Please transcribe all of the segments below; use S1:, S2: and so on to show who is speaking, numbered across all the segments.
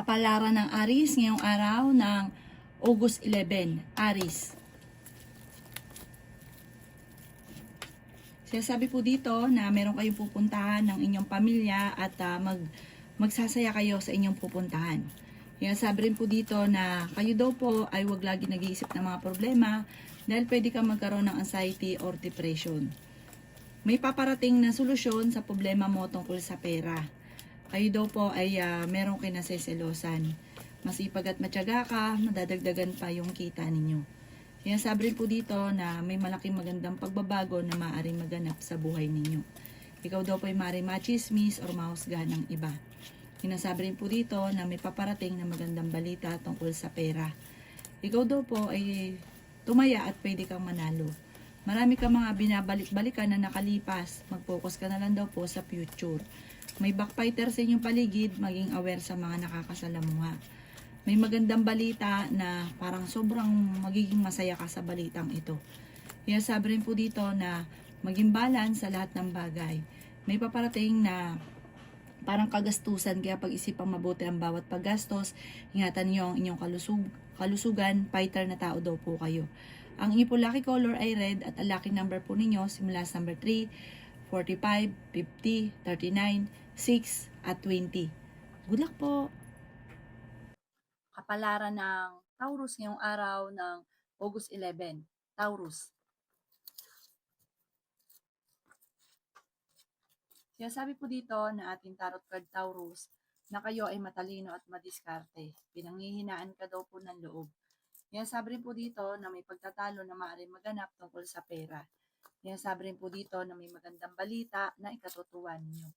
S1: Kapalaran ng Aris ngayong araw ng August 11. Aris. Sinasabi po dito na meron kayong pupuntahan ng inyong pamilya at magsasaya kayo sa inyong pupuntahan. Sinasabi rin po dito na kayo daw po ay wag lagi nag-iisip ng mga problema dahil pwede kang magkaroon ng anxiety or depression. May paparating na solusyon sa problema mo tungkol sa pera. Kayo daw po ay merong kinaseselosan. Masipag at matyaga ka, madadagdagan pa yung kita ninyo. Sinasabi rin po dito na may malaking magandang pagbabago na maaaring maganap sa buhay ninyo. Ikaw daw po ay maaaring machismis or mahusgahan ng iba. Sinasabi rin po dito na may paparating na magandang balita tungkol sa pera. Ikaw daw po ay tumaya at pwede kang manalo. Marami kang mga binabalik-balikan na nakalipas. Mag-focus ka na lang daw po sa future. May backfighter sa inyong paligid, maging aware sa mga nakakasalamuha. May magandang balita na parang sobrang magiging masaya ka sa balitang ito. Sinasabi rin po dito na maging balance sa lahat ng bagay. May paparating na parang kagastusan, kaya pag-isipang mabuti ang bawat paggastos. Ingatan niyo ang inyong kalusugan, fighter na tao daw po kayo. Ang inyong po lucky color ay red at ang lucky number po ninyo simula sa number 3, 45, 50, 39, 6 at 20. Good luck po! Kapalaran ng Taurus ngayong araw ng August 11. Taurus. Sinasabi po dito na ating tarot card Taurus na kayo ay matalino at madiskarte. Pinanghihinaan ka daw po ng loob. Sinasabi rin po dito na may pagtatalo na maaaring maganap tungkol sa pera. Sinasabi rin po dito na may magandang balita na ikatutuwa ninyo.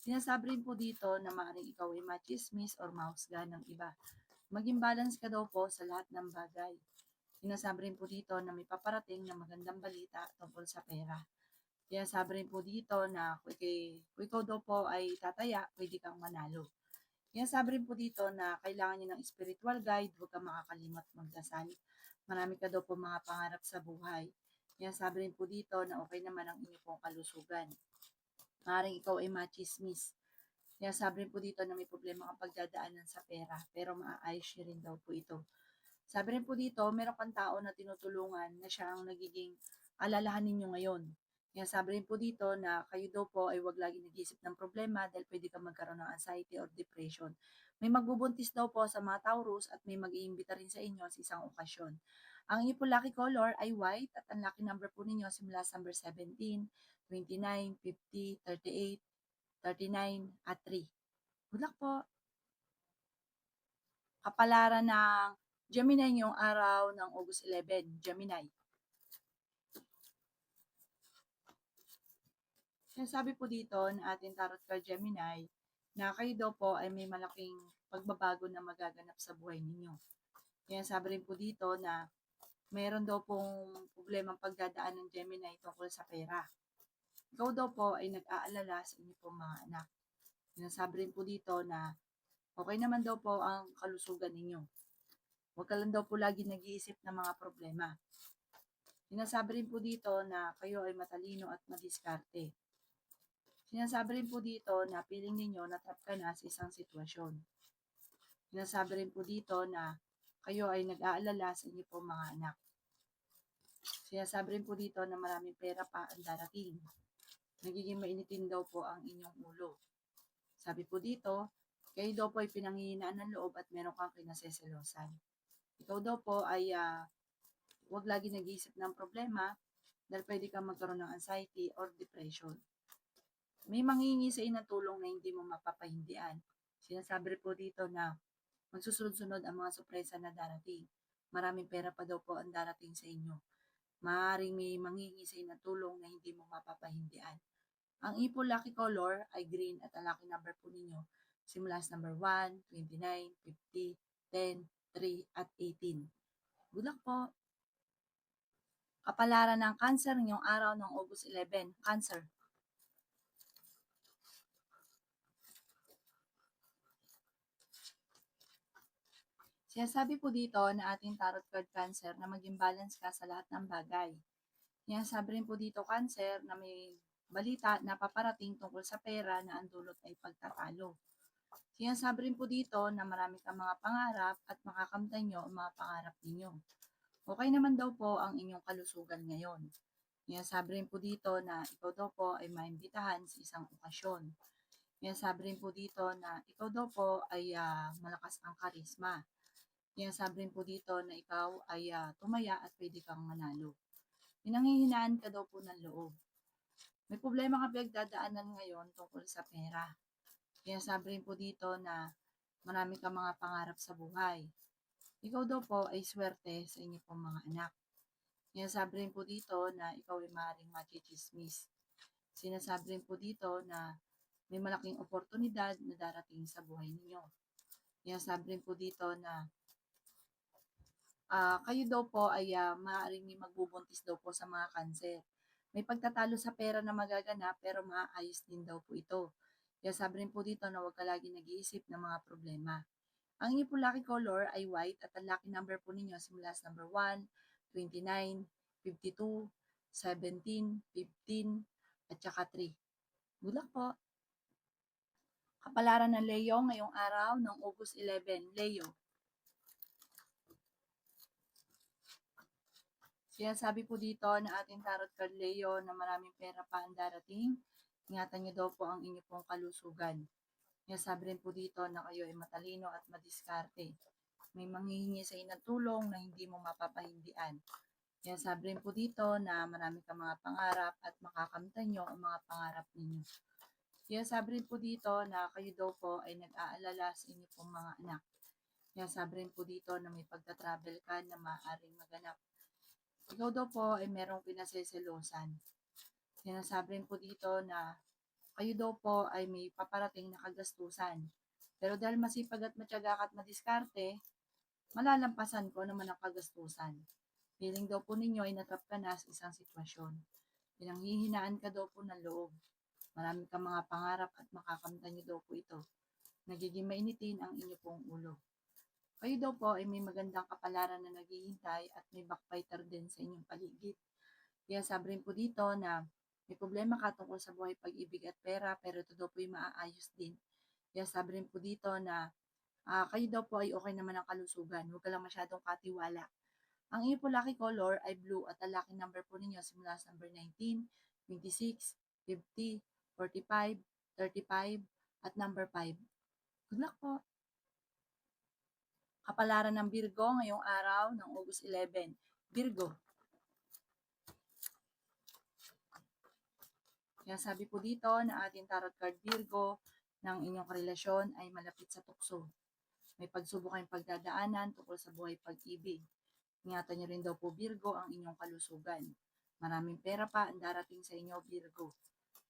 S1: Sinasabi rin po dito na maaaring ikaw ay machismis or mahusgahan ng iba. Maging balance ka daw po sa lahat ng bagay. Sinasabi rin po dito na may paparating na magandang balita tungkol sa pera. Sinasabi rin po dito na kung ikaw daw po ay tataya, pwede kang manalo. Sinasabi rin po dito na kailangan niyo ng spiritual guide, huwag kang makakalimot magdasal. Marami ka daw po mga pangarap sa buhay. Sinasabi rin po dito na okay naman ang inyong pong kalusugan. Maaaring ikaw ay machismis. Sinasabi rin po dito na may problema kang pagdadaanan sa pera, pero maaayos niyo rin daw po ito. Sabi rin po dito, meron kang tao na tinutulungan na siya ang nagiging alalahan ninyo ngayon. Sabi rin po dito na kayo daw po ay wag lagi nag-iisip ng problema dahil pwede kang magkaroon ng anxiety or depression. May magbubuntis daw po sa mga Taurus at may mag-iimbita rin sa inyo sa isang okasyon. Ang inyo po lucky color ay white at ang lucky number po ninyo simula sa number 17, 29, 50, 38, 39 at 3. Good luck po! Kapalaran ng Gemini ngayong araw ng August 11. Gemini. Sinasabi po dito na ating tarot card Gemini na kayo daw po ay may malaking pagbabago na magaganap sa buhay ninyo. Sinasabi rin po dito na mayroon daw pong problemang pagdadaan ng Gemini tungkol sa pera. Ikaw daw po ay nag-aalala sa inyong pong mga anak. Sinasabi rin po dito na okay naman daw po ang kalusugan ninyo. Huwag ka lang daw po lagi nag-iisip ng mga problema. Sinasabi rin po dito na kayo ay matalino at madiskarte. Sinasabi rin po dito na feeling ninyo na trap ka na sa isang sitwasyon. Sinasabi rin po dito na kayo ay nag-aalala sa inyo po mga anak. Sinasabi rin po dito na maraming pera pa ang darating. Nagiging mainitin daw po ang inyong ulo. Sabi po dito, kayo daw po ay pinanghihinaan ng loob at meron kang kinaseselosan. Ikaw daw po ay huwag lagi nag-iisip ng problema dahil pwede kang magkaroon ng anxiety or depression. May manghingi sa inyo ng tulong na hindi mo mapapahindian. Sinasabi rin po dito na magsusunod-sunod ang mga sorpresa na darating. Maraming pera pa daw po ang darating sa inyo. Maaaring may manghingi sa inyo ng tulong na hindi mo mapapahindian. Ang ipo lucky color ay green at ang lucky number po ninyo simula sa number 1, 29, 50, 10, 3 at 18. Good luck po! Kapalaran ng Cancer ngayong araw ng August 11. Cancer. Sinasabi po dito na ating tarot card Cancer na maging balance ka sa lahat ng bagay. Sinasabi rin po dito Cancer na may balita na paparating tungkol sa pera na ang dulot ay pagtatalo. Sinasabi rin po dito na marami kang mga pangarap at makakamtan nyo ang mga pangarap ninyo. Okay naman daw po ang inyong kalusugan ngayon. Sinasabi rin po dito na ikaw daw po ay maimbitahan sa isang okasyon. Sinasabi rin po dito na ikaw daw po ay malakas ang karisma. Sinasabi rin po dito na ikaw ay tumaya at pwede kang manalo. Pinanghihinaan ka daw po ng loob. May problema ka pinagdadaanan ngayon tungkol sa pera. Sinasabi rin po dito na marami kang mga pangarap sa buhay. Ikaw daw po ay swerte sa inyo pong mga anak. Sinasabi rin po dito na ikaw ay maaaring machichismis. Sinasabi rin po dito na may malaking oportunidad na darating sa buhay ninyo. Sinasabi rin po dito na kayo daw po ay maaaring may magbubuntis daw po sa mga kanser. May pagtatalo sa pera na magaganap pero maaayos din daw po ito. Kaya sabi rin po dito na huwag ka lagi nag-iisip ng mga problema. Ang inyong po lucky color ay white at ang lucky number po ninyo simula sa number 1, 29, 52, 17, 15, at saka 3. Good luck po! Kapalaran ng Leo ngayong araw ng August 11. Leo. Sinasabi po dito na ating tarot card Leo na maraming pera pa ang darating. Ingatan niyo daw po ang inyo pong kalusugan. Sinasabi rin po dito na kayo ay matalino at madiskarte. May manghihingi sa inyo ng tulong na hindi mo mapapahindian. Sinasabi rin po dito na marami kang mga pangarap at makakamtan nyo ang mga pangarap ninyo. Sinasabi rin po dito na kayo daw po ay nag-aalala sa inyo pong mga anak. Sinasabi rin po dito na may pagta-travel ka na maaaring maganap. Ikaw daw po ay merong pinaseselosan. Sinasabi rin po dito na kayo daw po ay may paparating na kagastusan. Pero dahil masipag at matyaga ka at madiskarte, malalampasan ko naman ang kagastusan. Feeling daw po ninyo ay natrap ka na sa isang sitwasyon. Pinanghihinaan ka daw po ng loob. Marami kang mga pangarap at makakamtan niyo daw po ito. Nagiging mainitin ang inyo pong ulo. Kayo daw po ay may magandang kapalaran na naghihintay at may backbiter din sa inyong paligid. Kaya sabi rin po dito na may problema ka tungkol sa buhay, pag-ibig at pera, pero ito daw po ay maaayos din. Kaya sabi rin po dito na kayo daw po ay okay naman ang kalusugan. Huwag ka lang masyadong katiwala. Ang inyong po lucky color ay blue at ang lucky number po ninyo simula sa number 19, 26, 50, 45, 35, at number 5. Good luck po! Kapalaran ng Virgo ngayong araw ng August 11. Virgo. Kaya sabi po dito na ating tarot card Virgo ng inyong karelasyon ay malapit sa tukso. May pagsubok kayong pagdadaanan tungkol sa buhay pag-ibig. Ingatan niyo rin daw po Virgo ang inyong kalusugan. Maraming pera pa ang darating sa inyo Virgo.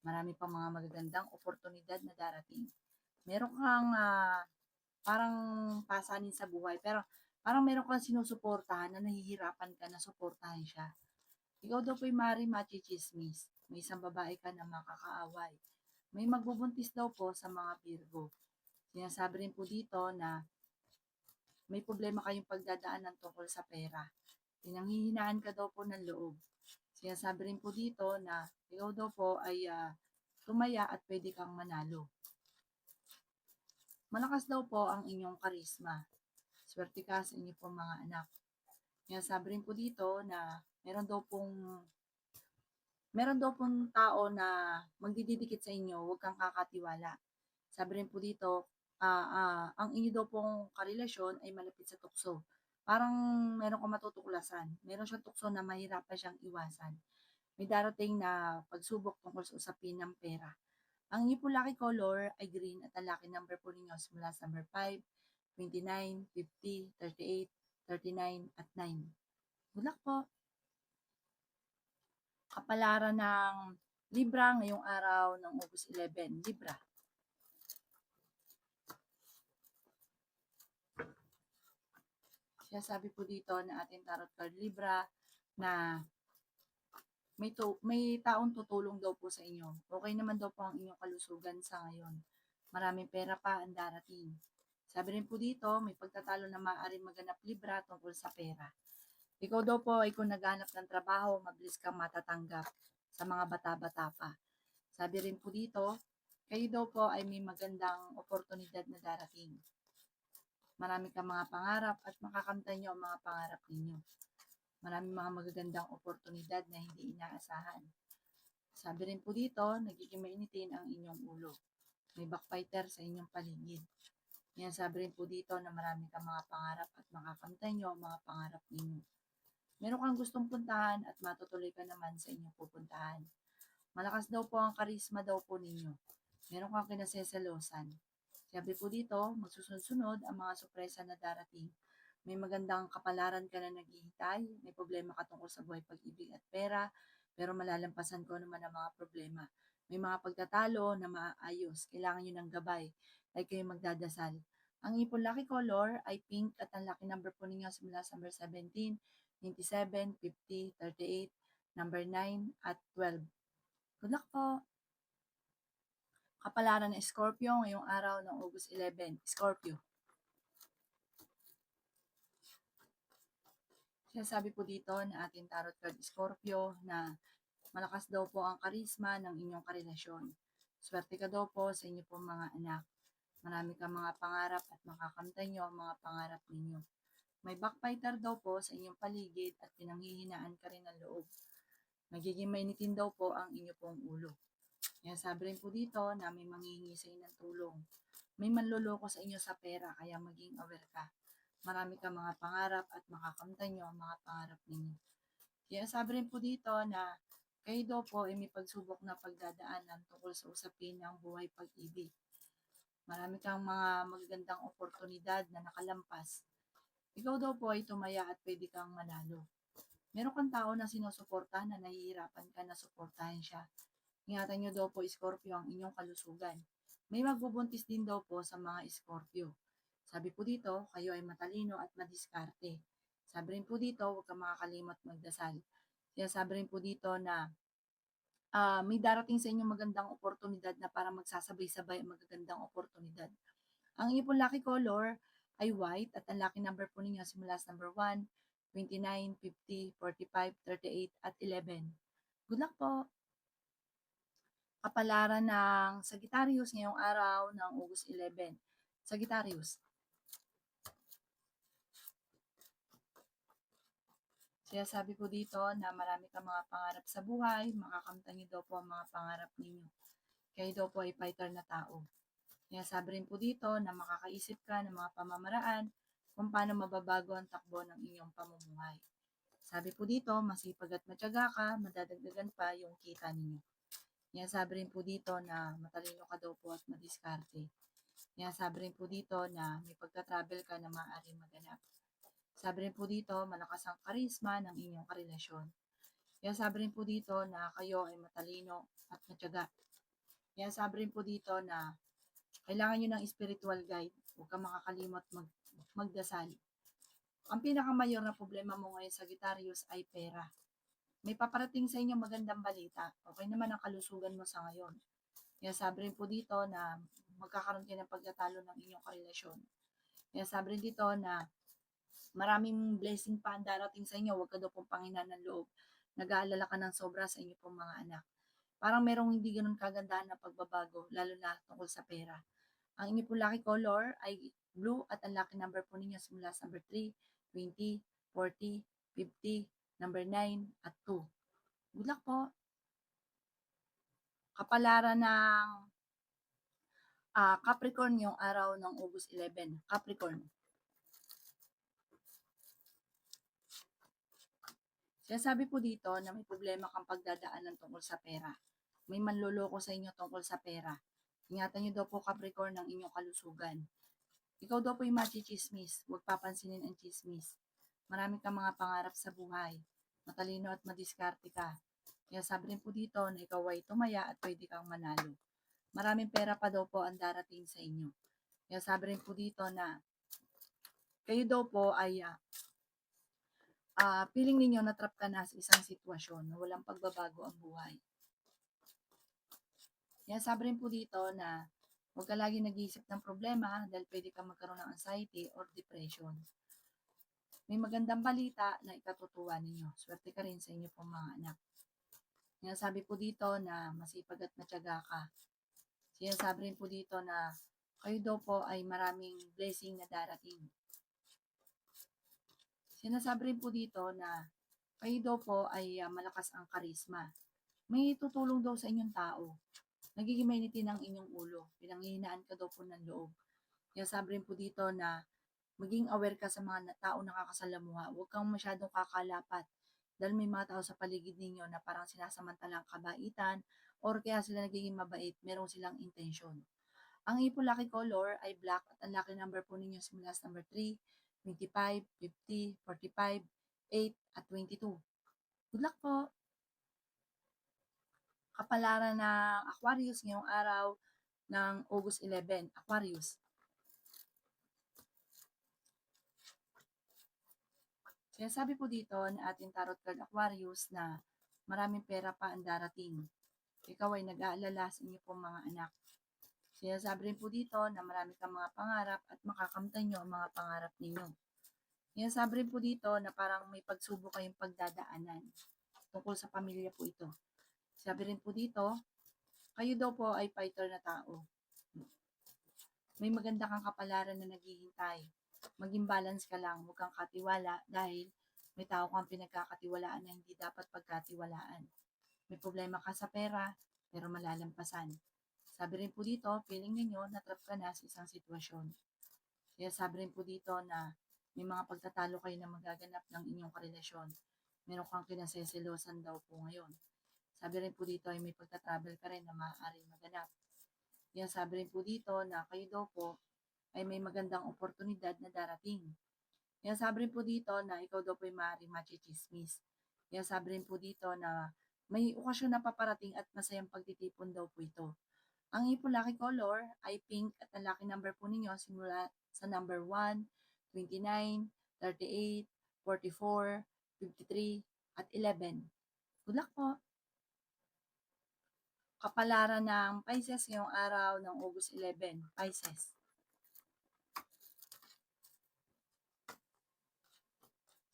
S1: Marami pa mga magagandang oportunidad na darating. Meron kang parang pasanin sa buhay, pero parang meron kang sinusuportahan na nahihirapan ka na suportahan siya. Ikaw daw po'y maaaring machichismis. May isang babae ka na makakaaway. May magbubuntis daw po sa mga Virgo. Sinasabi rin po dito na may problema kayong pagdadaanan tungkol sa pera. Pinanghihinaan ka daw po ng loob. Sinasabi rin po dito na ikaw daw po ay tumaya at pwede kang manalo. Malakas daw po ang inyong karisma. Swerte ka sa inyong pong mga anak. Sinasabi rin po dito na meron daw pong tao na magdididikit sa inyo, huwag kang kakatiwala. Sabi rin po dito, ang inyo daw pong karelasyon ay malapit sa tukso. Parang meron kang matutuklasan. Meron siyang tukso na mahirapan siyang iwasan. May darating na pagsubok tungkol sa usapin ng pera. Ang inyo po lucky color ay green at ang lucky number po ninyo simula sa number 5, 29, 50, 38, 39, at 9. Good luck po! Kapalaran ng Libra ngayong araw ng August 11. Libra. Siya sabi po dito na ating tarot card Libra na may taong tutulong daw po sa inyo. Okay naman daw po ang inyong kalusugan sa ngayon. Maraming pera pa ang darating. Sabi rin po dito, may pagtatalo na maaaring maganap Libra tungkol sa pera. Ikaw daw po ay kung naghanap ng trabaho, mabilis kang matatanggap sa mga bata-bata pa. Sabi rin po dito, Kayo daw po ay may magandang oportunidad na darating. Marami kang mga pangarap at makakamtan niyo ang mga pangarap ninyo. Maraming mga magagandang oportunidad na hindi inaasahan. Sabi rin po dito, nagiging mainitin ang inyong ulo. May backfighter sa inyong paligid. Yan, sabi rin po dito na marami kang mga pangarap at makakamtan niyo ang mga pangarap ninyo. Meron kang gustong puntahan at matutuloy ka naman sa inyong pupuntahan. Malakas daw po ang karisma daw po ninyo. Meron kang kinaseselosan. Sabi po dito, magsusunod-sunod ang mga sorpresa na darating. May magandang kapalaran ka na naghihintay, may problema ka tungkol sa buhay, pag-ibig at pera, pero malalampasan ko naman ang mga problema. May mga pagtatalo na maayos, kailangan nyo ng gabay, ay kayo magdadasal. Ang ipon lucky color ay pink at ang lucky number po ninyo simula sa number 17, 27, 50, 38, number 9 at 12. Good luck po! Kapalaran ng Scorpio ngayong araw ng August 11. Scorpio. Sinasabi po dito na ating tarot card Scorpio na malakas daw po ang karisma ng inyong karelasyon. Swerte ka daw po sa inyo pong mga anak. Marami kang mga pangarap at makakamtan nyo ang mga pangarap ninyo. May backfighter daw po sa inyong paligid at pinanghihinaan ka rin ng loob. Magiging mainitin daw po ang inyo pong ulo. Yan, sabi rin po dito na may manghihingi sa inyo ng tulong. May manloloko sa inyo sa pera, kaya maging aware ka. Marami kang mga pangarap at makakamtan nyo ang mga pangarap ninyo. Kaya sabi rin po dito na kayo daw po ay may pagsubok na pagdadaanan tungkol sa usapin ng buhay pag-ibig. Marami kang mga magagandang oportunidad na nakalampas. Ikaw daw po ay tumaya at pwede kang manalo. Meron kang tao na sinusuportahan na nahihirapan ka na suportahan siya. Ingatan nyo daw po, Scorpio, ang inyong kalusugan. May magbubuntis din daw po sa mga Scorpio. Sabi po dito, kayo ay matalino at madiskarte. Sabi rin po dito, huwag kang makakalimot magdasal. Kaya sabi rin po dito na may darating sa inyo magandang oportunidad na para magsasabay-sabay ang magagandang oportunidad. Ang inyo pong lucky color ay white at ang lucky number po ninyo simula sa number 1, 29, 50, 45, 38 at 11. Good luck po! Kapalaran ng Sagittarius ngayong araw ng August 11. Sagittarius. Sinasabi po dito na marami kang mga pangarap sa buhay, makakamtan niyo daw po ang mga pangarap ninyo. Kayo daw po ay fighter na tao. Sinasabi rin po dito na makakaisip ka ng mga pamamaraan kung paano mababago ang takbo ng inyong pamumuhay. Sabi po dito, masipag at matyaga ka, madadagdagan pa yung kita ninyo. Sabi rin po dito na matalino ka daw po at madiskarte. Sabi rin po dito na may pagka-travel ka na maaaring maganap. Sabi rin po dito, malakas ang karisma ng inyong karelasyon. Sabi rin po dito na kayo ay matalino at matyaga. Sabi rin po dito na kailangan nyo ng spiritual guide. Huwag kang makakalimot magdasal. Ang pinakamayor na problema mo ngayon, Sagittarius, ay pera. May paparating sa inyo magandang balita. Okay naman ang kalusugan mo sa ngayon. Sabi rin po dito na magkakaroon kayo ng pagtatalo ng inyong karelasyon. Sabi rin dito na maraming blessing pa ang darating sa inyo. Huwag ka daw pong panghinaan ng loob. Nag-aalala ka ng sobra sa inyo pong mga anak. Parang merong hindi ganun kagandahan na pagbabago, lalo na tungkol sa pera. Ang inyo pong lucky color ay blue at ang lucky number po ninyo simula sa number 3, 20, 40, 50, number 9 at 2. Good luck po! Kapalaran ng Capricorn yung araw ng August 11. Capricorn. Sinasabi po dito na may problema kang pagdadaanan tungkol sa pera. May manloloko sa inyo tungkol sa pera. Ingatan nyo daw po, Capricorn, ng inyong kalusugan. Ikaw daw po yung machichismis. Huwag papansinin ang chismis. Marami kang mga pangarap sa buhay. Matalino at madiskarte ka. Kaya sabi rin po dito na ikaw ay tumaya at pwede kang manalo. Maraming pera pa daw po ang darating sa inyo. Kaya sabi rin po dito na kayo daw po ay feeling ninyo na trap ka na sa isang sitwasyon na walang pagbabago ang buhay. Kaya sabi rin po dito na huwag ka lagi nag-iisip ng problema dahil pwede ka magkaroon ng anxiety or depression. May magandang balita na ikatutuwa ninyo. Swerte ka rin sa inyo pong mga anak. Kaya sabi po dito na masipag at matyaga ka. Sinasabi rin po dito na kayo daw po ay maraming blessing na darating. Sinasabi rin po dito na kayo daw po ay malakas ang karisma. May tutulong daw sa inyong tao. Nagiging mainitin ang inyong ulo. Pinanghihinaan ka daw po ng loob. Sinasabi rin po dito na maging aware ka sa mga tao nakakasalamuha. Huwag kang masyadong kakalapat dahil may mga tao sa paligid ninyo na parang sinasamantalang kabaitan or kaya sila nagiging mabait, meron silang intention. Ang iyong lucky color ay black at ang lucky number po ninyo simula sa number 3, 25, 50, 45, 8 at 22. Good luck po! Kapalaran ng Aquarius ngayong araw ng August 11. Aquarius. Sinasabi po dito ng ating tarot card Aquarius na maraming pera pa ang darating. Ikaw ay nag-aalala sa inyo pong mga anak. Sinasabi rin po dito na marami kang mga pangarap at makakamtan nyo ang mga pangarap ninyo. Sinasabi rin po dito na parang may pagsubok kayong pagdadaanan. Tungkol sa pamilya po ito. Sabi rin po dito, kayo daw po ay fighter na tao. May maganda kang kapalaran na naghihintay. Maging balance ka lang, huwag kang katiwala dahil may tao kang pinagkakatiwalaan na hindi dapat pagkatiwalaan. May problema ka sa pera, pero malalampasan. Sabi rin po dito, feeling ninyo natrap ka na sa isang sitwasyon. Kaya sabi rin po dito na may mga pagtatalo kayo na magaganap ng inyong karelasyon. Meron kang kinaseselosan daw po ngayon. Sabi rin po dito ay may pagtatravel ka rin na maaaring maganap. Kaya sabi rin po dito na kayo daw po ay may magandang oportunidad na darating. Kaya sabi rin po dito na ikaw daw po ay maaaring machichismis. Kaya sabi rin po dito na may okasyon na paparating at masayang pagtitipon daw po ito. Ang iyong lucky color ay pink at ang lucky number po ninyo simula sa number 1, 29, 38, 44, 53, at 11. Good luck po! Kapalaran ng Pisces ngayong araw ng August 11. Pisces.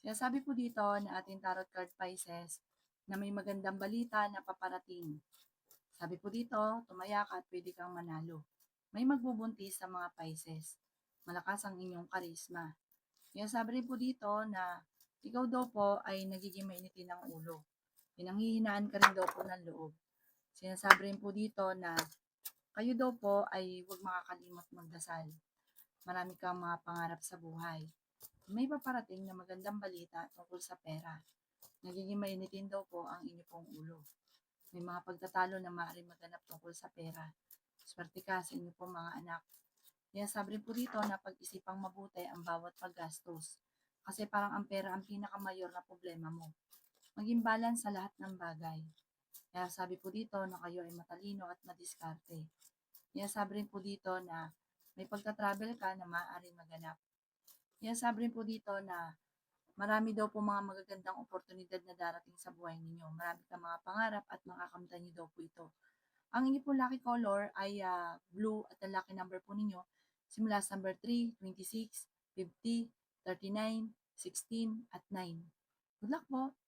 S1: Sinasabi po dito na ating tarot card Pisces na may magandang balita na paparating. Sabi po dito, tumaya ka at pwede kang manalo. May magbubuntis sa mga Pisces. Malakas ang inyong karisma. Sinasabi rin po dito na ikaw daw po ay nagiging mainitin ng ulo. Pinanghihinaan ka rin daw po ng loob. Sinasabi rin po dito na kayo daw po ay huwag makakalimot magdasal. Marami kang mga pangarap sa buhay. May paparating na magandang balita tungkol sa pera. Nagiging mainitin daw po ang inyo pong ulo. May mga pagtatalo na maaaring maganap tungkol sa pera. Swerte ka sa inyo pong mga anak. Kaya sabi rin po dito na pag-isipang mabuti ang bawat paggastos. Kasi parang ang pera ang pinakamayor na problema mo. Maging balance sa lahat ng bagay. Kaya sabi po dito na kayo ay matalino at madiskarte. Kaya sabi rin po dito na may pagta-travel ka na maaaring maganap. Kaya sabi rin po dito na marami daw po mga magagandang oportunidad na darating sa buhay ninyo. Marami kang mga pangarap at makakamtan niyo daw po ito. Ang inyo po lucky color ay blue at ang lucky number po ninyo simula sa number 3, 26, 50, 39, 16 at 9. Good luck po!